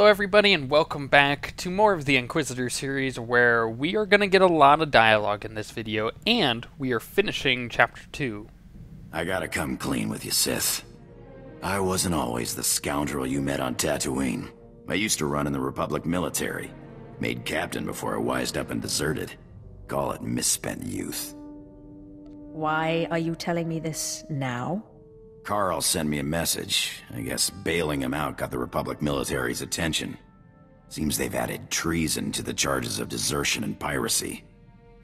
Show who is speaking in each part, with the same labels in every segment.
Speaker 1: Hello everybody and welcome back to more of the Inquisitor series, where we are going to get a lot of dialogue in this video, and we are finishing Chapter 2.
Speaker 2: I gotta come clean with you, Sith. I wasn't always the scoundrel you met on Tatooine. I used to run in the Republic military. Made captain before I wised up and deserted. Call it misspent youth.
Speaker 3: Why are you telling me this now?
Speaker 2: Carl sent me a message. I guess bailing him out got the Republic military's attention. Seems they've added treason to the charges of desertion and piracy.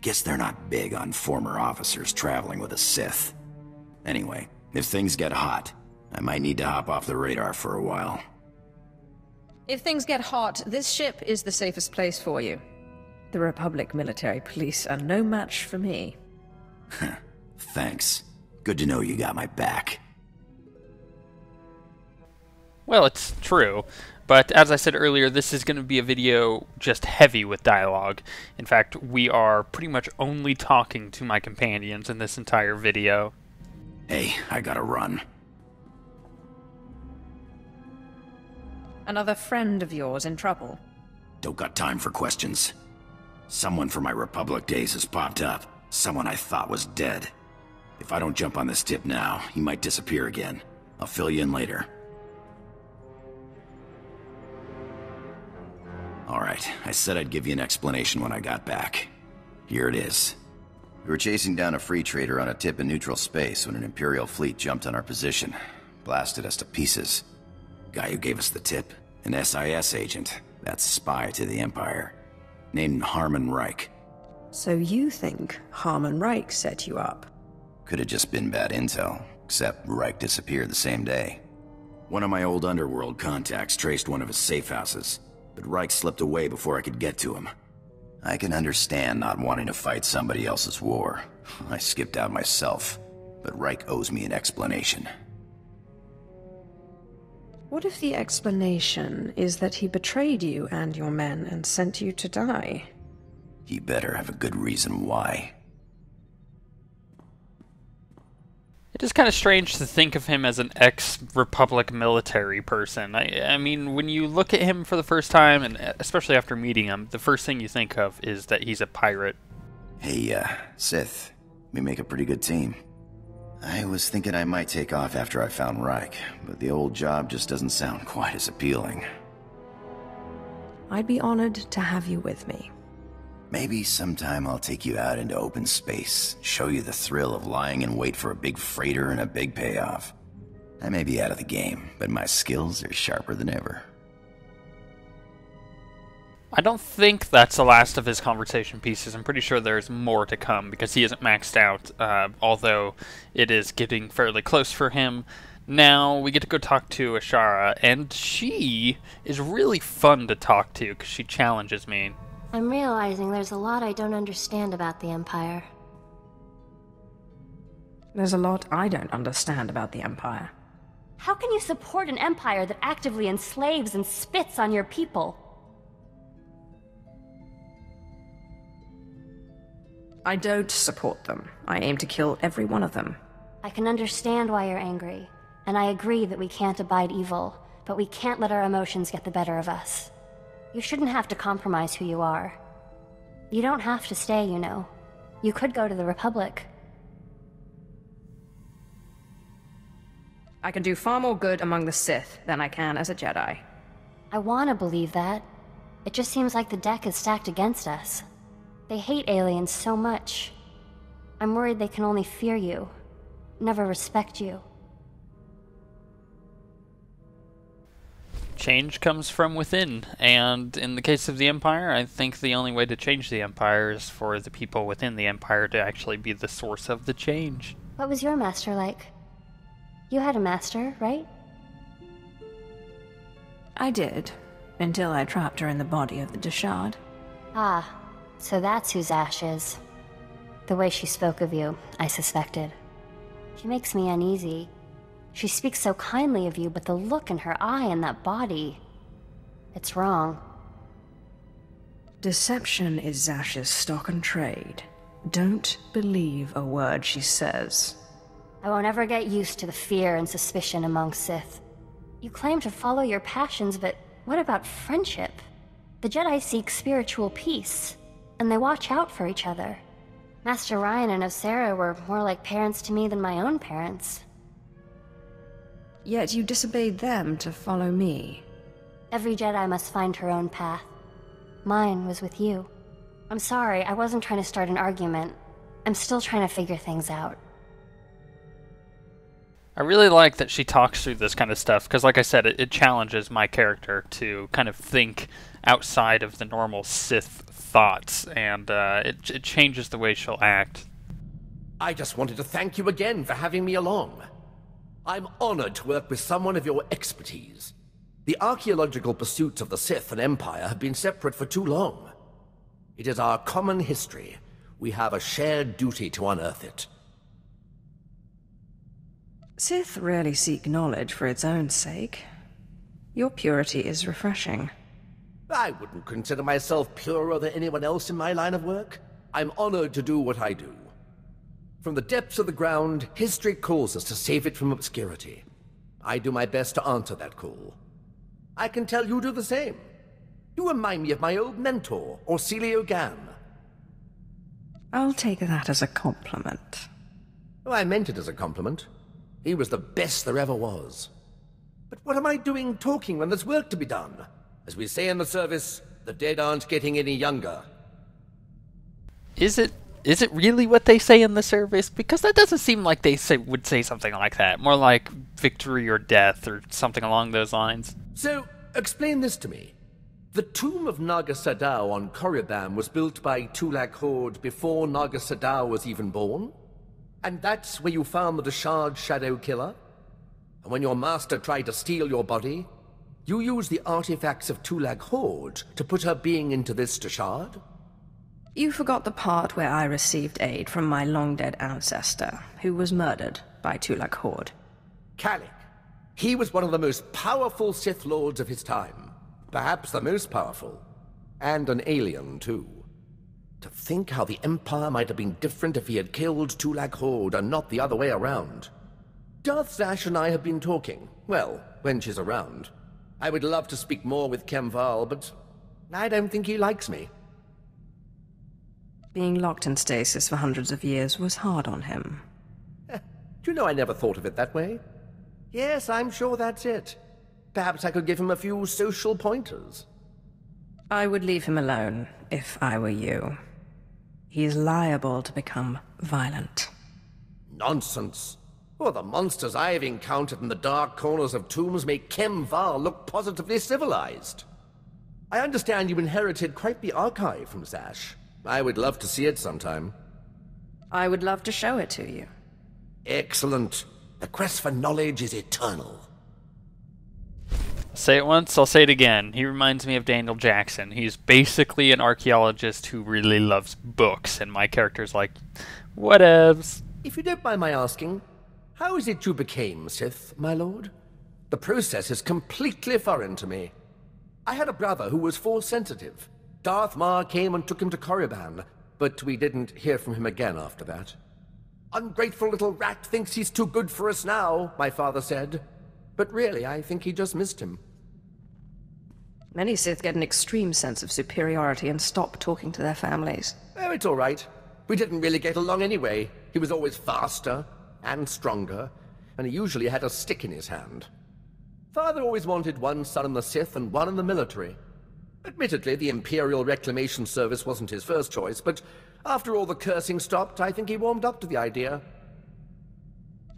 Speaker 2: Guess they're not big on former officers traveling with a Sith. Anyway, if things get hot, I might need to hop off the radar for a while.
Speaker 3: If things get hot, this ship is the safest place for you. The Republic military police are no match for me.
Speaker 2: Thanks. Good to know you got my back.
Speaker 1: Well, it's true, but as I said earlier, this is going to be a video just heavy with dialogue. In fact, we are pretty much only talking to my companions in this entire video.
Speaker 2: Hey, I gotta run.
Speaker 3: Another friend of yours in trouble?
Speaker 2: Don't got time for questions. Someone from my Republic days has popped up. Someone I thought was dead. If I don't jump on this tip now, he might disappear again. I'll fill you in later. Alright, I said I'd give you an explanation when I got back. Here it is. We were chasing down a free trader on a tip in neutral space when an Imperial fleet jumped on our position. Blasted us to pieces. Guy who gave us the tip, an SIS agent. That's spy to the Empire. Named Harmon Reich.
Speaker 3: So you think Harmon Reich set you up?
Speaker 2: Could have just been bad intel, except Reich disappeared the same day. One of my old underworld contacts traced one of his safe houses, but Reich slipped away before I could get to him. I can understand not wanting to fight somebody else's war. I skipped out myself, but Reich owes me an explanation.
Speaker 3: What if the explanation is that he betrayed you and your men and sent you to die?
Speaker 2: He better have a good reason why.
Speaker 1: It is kind of strange to think of him as an ex-Republic military person. I mean, when you look at him for the first time, and especially after meeting him, the first thing you think of is that he's a pirate.
Speaker 2: Hey, Sith, we make a pretty good team. I was thinking I might take off after I found Reich, but the old job just doesn't sound quite as appealing.
Speaker 3: I'd be honored to have you with me.
Speaker 2: Maybe sometime I'll take you out into open space, show you the thrill of lying in wait for a big freighter and a big payoff. I may be out of the game, but my skills are sharper than ever.
Speaker 1: I don't think that's the last of his conversation pieces. I'm pretty sure there's more to come, because he isn't maxed out, although it is getting fairly close for him. Now, we get to go talk to Ashara, and she is really fun to talk to, because she challenges me.
Speaker 4: I'm realizing there's a lot I don't understand about the Empire.
Speaker 3: There's a lot I don't understand about the Empire.
Speaker 4: How can you support an empire that actively enslaves and spits on your people?
Speaker 3: I don't support them. I aim to kill every one of them.
Speaker 4: I can understand why you're angry, and I agree that we can't abide evil, but we can't let our emotions get the better of us. You shouldn't have to compromise who you are. You don't have to stay, you know. You could go to the Republic.
Speaker 3: I can do far more good among the Sith than I can as a Jedi.
Speaker 4: I want to believe that. It just seems like the deck is stacked against us. They hate aliens so much. I'm worried they can only fear you, never respect you.
Speaker 1: Change comes from within, and in the case of the Empire, I think the only way to change the Empire is for the people within the Empire to actually be the source of the change.
Speaker 4: What was your master like? You had a master, right?
Speaker 3: I did, until I trapped her in the body of the Deshard.
Speaker 4: Ah, so that's whose Ash is. The way she spoke of you, I suspected. She makes me uneasy. She speaks so kindly of you, but the look in her eye and that body... it's wrong.
Speaker 3: Deception is Zash's stock and trade. Don't believe a word she says.
Speaker 4: I won't ever get used to the fear and suspicion among Sith. You claim to follow your passions, but what about friendship? The Jedi seek spiritual peace, and they watch out for each other. Master Ryan and Osera were more like parents to me than my own parents.
Speaker 3: Yet you disobeyed them to follow me.
Speaker 4: Every Jedi must find her own path. Mine was with you. I'm sorry, I wasn't trying to start an argument. I'm still trying to figure things out.
Speaker 1: I really like that she talks through this kind of stuff, because like I said, it challenges my character to kind of think outside of the normal Sith thoughts, and it changes the way she'll act.
Speaker 5: I just wanted to thank you again for having me along. I'm honored to work with someone of your expertise. The archaeological pursuits of the Sith and Empire have been separate for too long. It is our common history. We have a shared duty to unearth it.
Speaker 3: Sith rarely seek knowledge for its own sake. Your purity is refreshing.
Speaker 5: I wouldn't consider myself purer than anyone else in my line of work. I'm honored to do what I do. From the depths of the ground, history calls us to save it from obscurity. I do my best to answer that call. I can tell you do the same. You remind me of my old mentor, Orphanage Gan.
Speaker 3: I'll take that as a compliment.
Speaker 5: Oh, I meant it as a compliment. He was the best there ever was. But what am I doing talking when there's work to be done? As we say in the service, the dead aren't getting any younger.
Speaker 1: Is it really what they say in the service? Because that doesn't seem like they would say something like that. More like victory or death or something along those lines.
Speaker 5: So, explain this to me. The tomb of Naga Sadow on Korriban was built by Tulak Horde before Naga Sadow was even born? And that's where you found the Deshard Shadow Killer? And when your master tried to steal your body, you used the artifacts of Tulak Horde to put her being into this Deshard?
Speaker 3: You forgot the part where I received aid from my long-dead ancestor, who was murdered by Tulak Horde.
Speaker 5: Kalik. He was one of the most powerful Sith Lords of his time. Perhaps the most powerful. And an alien, too. To think how the Empire might have been different if he had killed Tulak Horde and not the other way around. Darth Zash and I have been talking. Well, when she's around. I would love to speak more with khem'val, but I don't think he likes me.
Speaker 3: Being locked in stasis for hundreds of years was hard on him.
Speaker 5: Do you know I never thought of it that way? Yes, I'm sure that's it. Perhaps I could give him a few social pointers.
Speaker 3: I would leave him alone, if I were you. He is liable to become violent.
Speaker 5: Nonsense. Well, the monsters I have encountered in the dark corners of tombs make khem'val look positively civilized. I understand you inherited quite the archive from Zash. I would love to see it sometime.
Speaker 3: I would love to show it to you.
Speaker 5: Excellent. The quest for knowledge is eternal.
Speaker 1: Say it once, I'll say it again. He reminds me of Daniel Jackson. He's basically an archaeologist who really loves books, and my character's like, whatevs.
Speaker 5: If you don't mind my asking, how is it you became Sith, my lord? The process is completely foreign to me. I had a brother who was Force-sensitive. Darth Maul came and took him to Korriban, but we didn't hear from him again after that. Ungrateful little rat thinks he's too good for us now, my father said. But really, I think he just missed him.
Speaker 3: Many Sith get an extreme sense of superiority and stop talking to their families.
Speaker 5: Oh, it's all right. We didn't really get along anyway. He was always faster and stronger, and he usually had a stick in his hand. Father always wanted one son in the Sith and one in the military. Admittedly, the Imperial Reclamation Service wasn't his first choice, but after all the cursing stopped, I think he warmed up to the idea.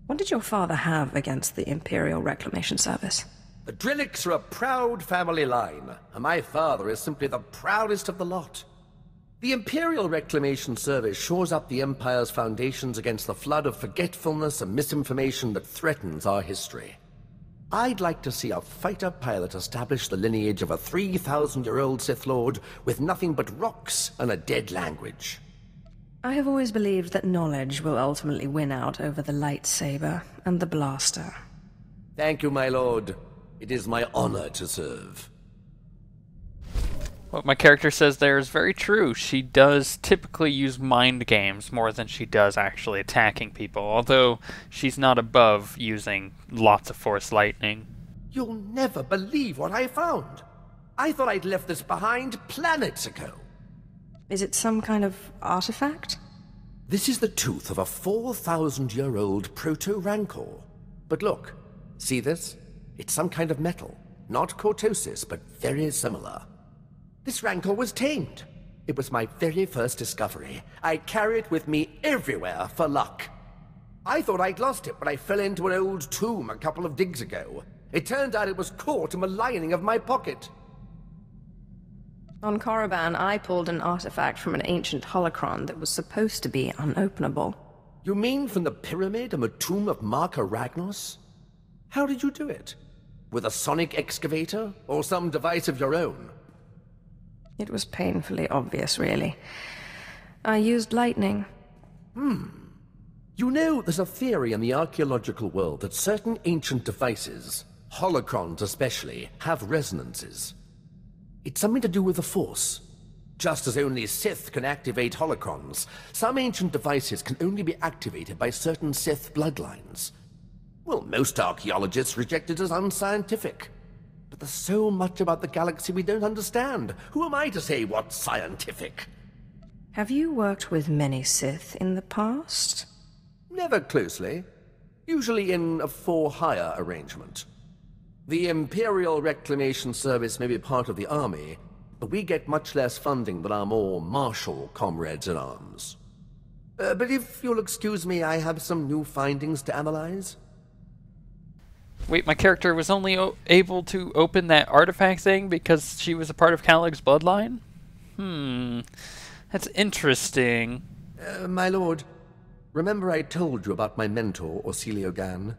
Speaker 3: What did your father have against the Imperial Reclamation Service?
Speaker 5: The Drillicks are a proud family line, and my father is simply the proudest of the lot. The Imperial Reclamation Service shores up the Empire's foundations against the flood of forgetfulness and misinformation that threatens our history. I'd like to see a fighter pilot establish the lineage of a 3,000-year-old Sith Lord with nothing but rocks and a dead language.
Speaker 3: I have always believed that knowledge will ultimately win out over the lightsaber and the blaster.
Speaker 5: Thank you, my lord. It is my honor to serve.
Speaker 1: What my character says there is very true. She does typically use mind games more than she does actually attacking people, although she's not above using lots of Force lightning.
Speaker 5: You'll never believe what I found. I thought I'd left this behind planets ago.
Speaker 3: Is it some kind of artifact?
Speaker 5: This is the tooth of a 4,000-year-old proto-rancor. But look, see this? It's some kind of metal. Not cortosis, but very similar. This rancor was tamed. It was my very first discovery. I carry it with me everywhere for luck. I thought I'd lost it when I fell into an old tomb a couple of digs ago. It turned out it was caught in the lining of my pocket.
Speaker 3: On Korriban, I pulled an artifact from an ancient holocron that was supposed to be unopenable.
Speaker 5: You mean from the pyramid and the tomb of Marka Ragnos? How did you do it? With a sonic excavator, or some device of your own?
Speaker 3: It was painfully obvious, really. I used lightning.
Speaker 5: You know, there's a theory in the archaeological world that certain ancient devices, holocrons especially, have resonances. It's something to do with the Force. Just as only Sith can activate holocrons, some ancient devices can only be activated by certain Sith bloodlines. Well, most archaeologists reject it as unscientific. But there's so much about the galaxy we don't understand. Who am I to say what's scientific?
Speaker 3: Have you worked with many Sith in the past?
Speaker 5: Never closely. Usually in a for-hire arrangement. The Imperial Reclamation Service may be part of the army, but we get much less funding than our more martial comrades-in-arms. But if you'll excuse me, I have some new findings to analyze.
Speaker 1: Wait, my character was only able to open that artifact thing because she was a part of Calig's bloodline? That's interesting.
Speaker 5: My lord, remember I told you about my mentor, OSWguild?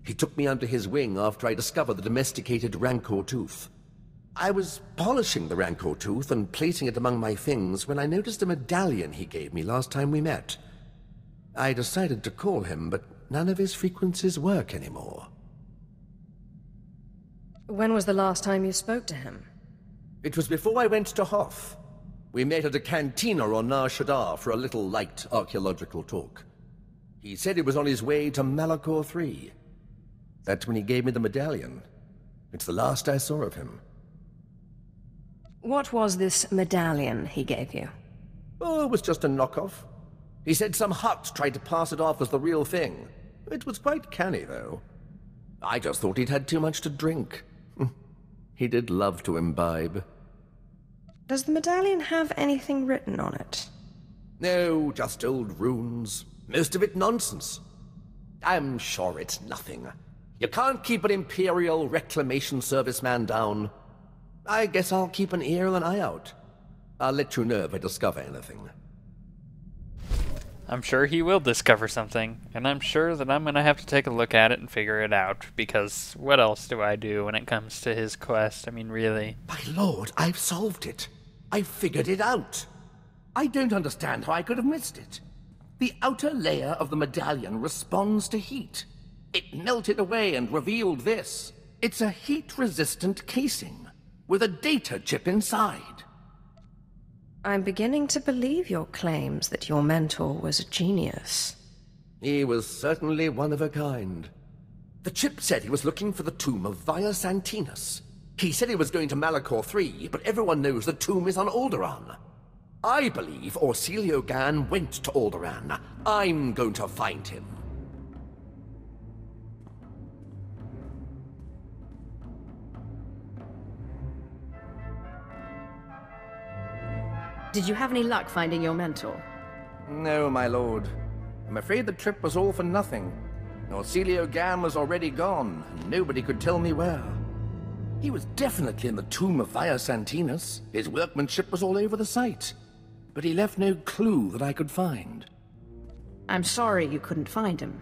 Speaker 5: He took me under his wing after I discovered the domesticated Rancor tooth. I was polishing the Rancor tooth and placing it among my things when I noticed a medallion he gave me last time we met. I decided to call him, but none of his frequencies work anymore.
Speaker 3: When was the last time you spoke to him?
Speaker 5: It was before I went to Hoth. We met at a cantina on Nar Shaddaa for a little light archaeological talk. He said he was on his way to Malachor III. That's when he gave me the medallion. It's the last I saw of him.
Speaker 3: What was this medallion he gave you?
Speaker 5: Oh, it was just a knockoff. He said some Hutt tried to pass it off as the real thing. It was quite canny, though. I just thought he'd had too much to drink. He did love to imbibe.
Speaker 3: Does the medallion have anything written on it?
Speaker 5: No, just old runes. Most of it nonsense. I'm sure it's nothing. You can't keep an Imperial Reclamation Service man down. I guess I'll keep an ear and an eye out. I'll let you know if I discover anything.
Speaker 1: I'm sure he will discover something, and I'm sure that I'm going to have to take a look at it and figure it out, because what else do I do when it comes to his quest? I mean, really.
Speaker 5: My lord, I've solved it. I've figured it out. I don't understand how I could have missed it. The outer layer of the medallion responds to heat. It melted away and revealed this. It's a heat-resistant casing, with a data chip inside.
Speaker 3: I'm beginning to believe your claims that your mentor was a genius.
Speaker 5: He was certainly one of a kind. The chip said he was looking for the tomb of Via Santinus. He said he was going to Malachor III, but everyone knows the tomb is on Alderaan. I believe OSWguild went to Alderaan. I'm going to find him.
Speaker 3: Did you have any luck finding your mentor?
Speaker 5: No, my lord. I'm afraid the trip was all for nothing. OSWguild was already gone, and nobody could tell me where. He was definitely in the tomb of Via Santinus. His workmanship was all over the site. But he left no clue that I could find.
Speaker 3: I'm sorry you couldn't find him.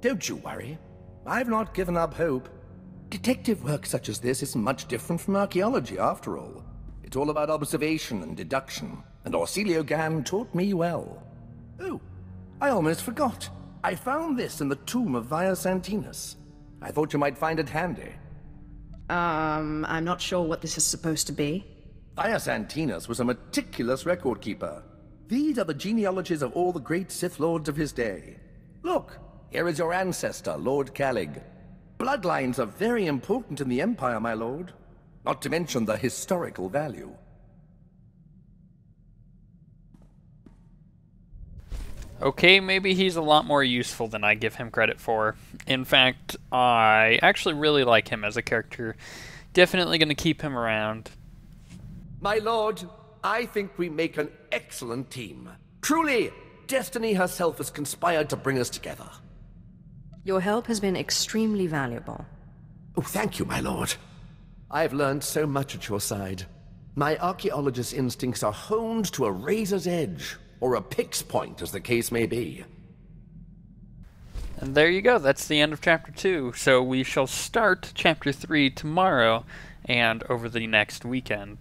Speaker 5: Don't you worry. I've not given up hope. Detective work such as this isn't much different from archaeology, after all. It's all about observation and deduction, and OSWguild taught me well. Oh, I almost forgot. I found this in the tomb of Via Santinus. I thought you might find it handy.
Speaker 3: I'm not sure what this is supposed to be.
Speaker 5: Via Santinus was a meticulous record keeper. These are the genealogies of all the great Sith Lords of his day. Look, here is your ancestor, Lord Calig. Bloodlines are very important in the Empire, my lord. Not to mention the historical value.
Speaker 1: Okay, maybe he's a lot more useful than I give him credit for. In fact, I actually really like him as a character. Definitely going to keep him around.
Speaker 5: My lord, I think we make an excellent team. Truly, destiny herself has conspired to bring us together.
Speaker 3: Your help has been extremely valuable.
Speaker 5: Oh, thank you, my lord. I've learned so much at your side. My archaeologist's instincts are honed to a razor's edge, or a pick's point, as the case may be.
Speaker 1: And there you go, that's the end of Chapter 2. So we shall start Chapter 3 tomorrow and over the next weekend.